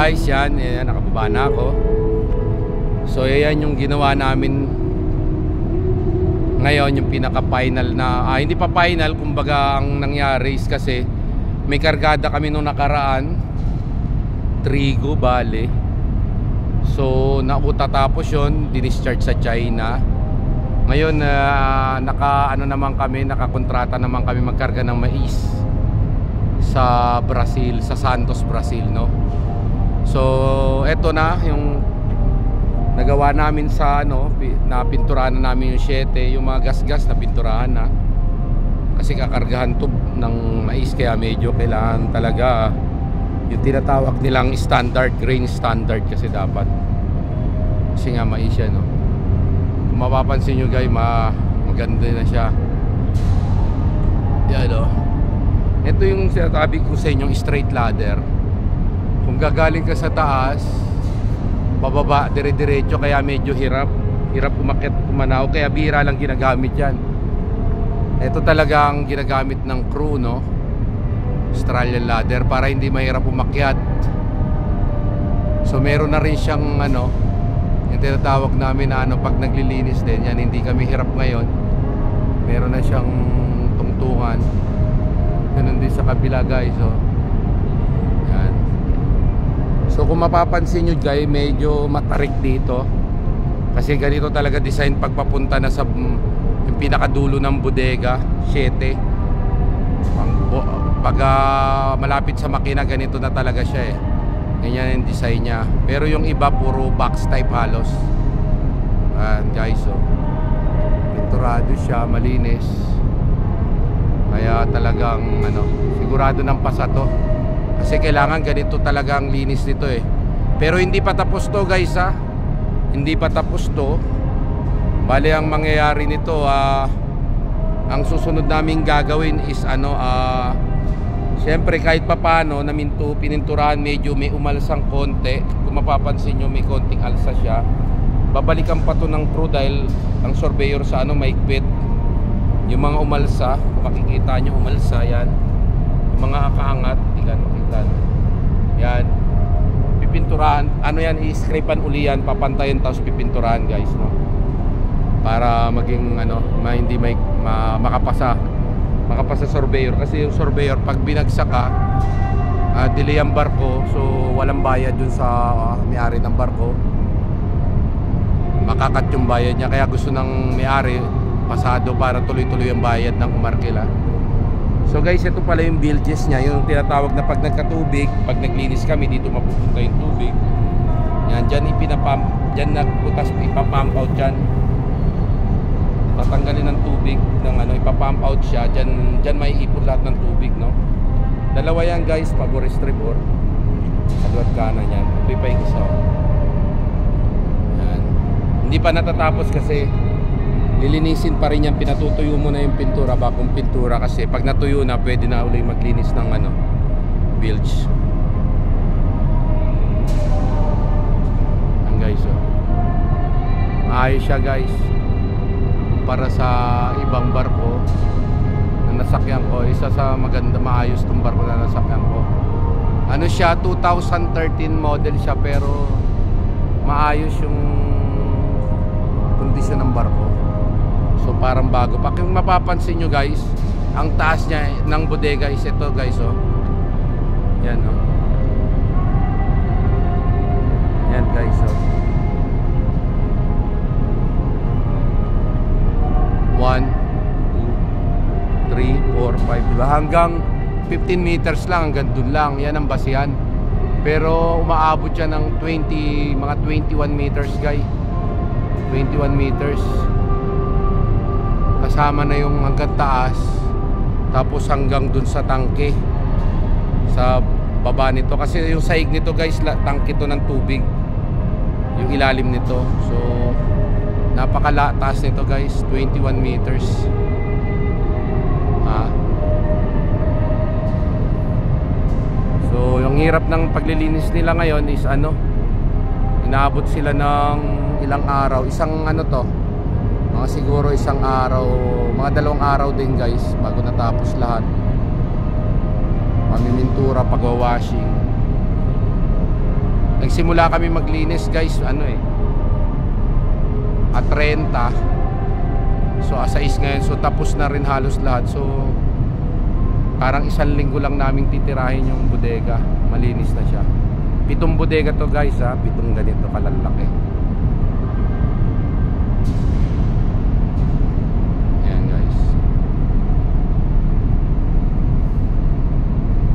guys, yan, nakababa na ako. So yan yung ginawa namin ngayon, yung pinaka final na hindi pa final, kumbaga ang nangyari is kasi may kargada kami nung nakaraan, trigo bale. So nautatapos yun, dinischarge sa China. Ngayon nakakontrata naman kami magkarga ng mais sa Brazil, sa Santos, Brazil, no? So eto na yung nagawa namin sa napinturahan na namin yung 7, yung mga gas-gas na pinturahan na. Kasi kakargahan to ng mais, kaya medyo kailangan talaga yung tinatawag nilang standard, grain standard kasi dapat. Kasi nga mais yan, no? Kung mapapansin nyo guys, maganda na siya. Yan, no? Ito yung sinasabi ko sa inyong straight ladder. Kung gagaling ka sa taas, bababa, dire-diretso, kaya medyo hirap umakyat, umanaw, kaya bihira lang ginagamit yan. Ito talaga ang ginagamit ng crew, no? Australian ladder, para hindi mahirap umakyat. So meron na rin siyang yung tinatawag namin na pag naglilinis din yan, hindi kami hirap ngayon. Meron na siyang tungtungan. Ganun din sa kabila guys, oh. Yan. So kung mapapansin nyo guys, medyo matarik dito. Kasi ganito talaga design pagpapunta na sa yung pinakadulo ng bodega, 7. Pag malapit sa makina, ganito na talaga siya, eh. Ganyan yung design niya. Pero yung iba puro box type halos. Guys, oh. Pinturado siya, malinis. Kaya talagang sigurado ng pasa to. Kasi kailangan ganito talagang linis nito, eh. Pero hindi pa tapos to guys, ha. Hindi pa tapos to. Bale ang mangyayari nito, ang susunod naming gagawin is syempre kahit papano pininturahan, medyo may umalsang konti. Kung mapapansin nyo, may konting alsa siya. Babalikan pa to ng crew dahil ang surveyor sa maigpit. Yung mga umalsa, kung makikita nyo umalsa, yan. Yung mga akaangat, hindi ka makita. Yan. Pipinturahan, yan, i-scrapean uli yan, papantayin, tapos pipinturahan guys, no? Para maging hindi makapasa surveyor. Kasi yung surveyor, pag binagsak ka, delay ang barko, so walang bayad dun sa may-ari ng barko. Makakat yung bayad niya, kaya gusto ng may-ari pasado para tuloy-tuloy ang bayad ng umarkila. So guys, ito pala yung bilges niya, yung tinatawag na pag nagkatubig, pag naglinis kami, dito mapupunta yung tubig. Yan, dyan ipinapump, dyan nagputas, ipapump out dyan. Tatanggalin ng tubig ng ipapump out siya, dyan may ipon lahat ng tubig, no? Dalawa yan guys, pag-o restribor. Kaliwat kanan yan. Ito pa yung isa. Yan. Hindi pa natatapos kasi lilinisin pa rin yan, pinatutuyo mo na yung pintura, bagong pintura, kasi pag natuyo na, pwede na ulit maglinis ng bilge. Yan guys, oh. Maayos siya guys, para sa ibang barko na nasakyan ko. Isa sa maganda, maayos tong barko na nasakyan ko. Siya 2013 model siya, pero maayos yung kondisyon ng barko. So parang bago pa. Kung mapapansin nyo guys, ang taas niya ng bodega is ito guys, oh. Yan, oh. Yan guys, oh. 1, 2, 3, 4, 5, diba? Hanggang 15 meters lang, hanggang dun lang. Yan ang basihan. Pero umaabot siya ng mga 21 meters guys. 21 meters. Kasama na yung hanggang taas, tapos hanggang dun sa tangke sa baba nito. Kasi yung sahig nito guys, tangke to ng tubig, yung ilalim nito. So napakataas nito guys, 21 meters. So yung hirap ng paglilinis nila ngayon is inaabot sila ng ilang araw, isang to, mga siguro isang araw, mga 2 araw din guys, bago natapos lahat. Pamimintura, pagwa-washing. Nagsimula kami maglinis guys, at 30. So 6 ngayon, so tapos na rin halos lahat. So parang 1 linggo lang namin titirahin yung bodega. Malinis na siya. 7 bodega to guys, 7 ganito kalalaki.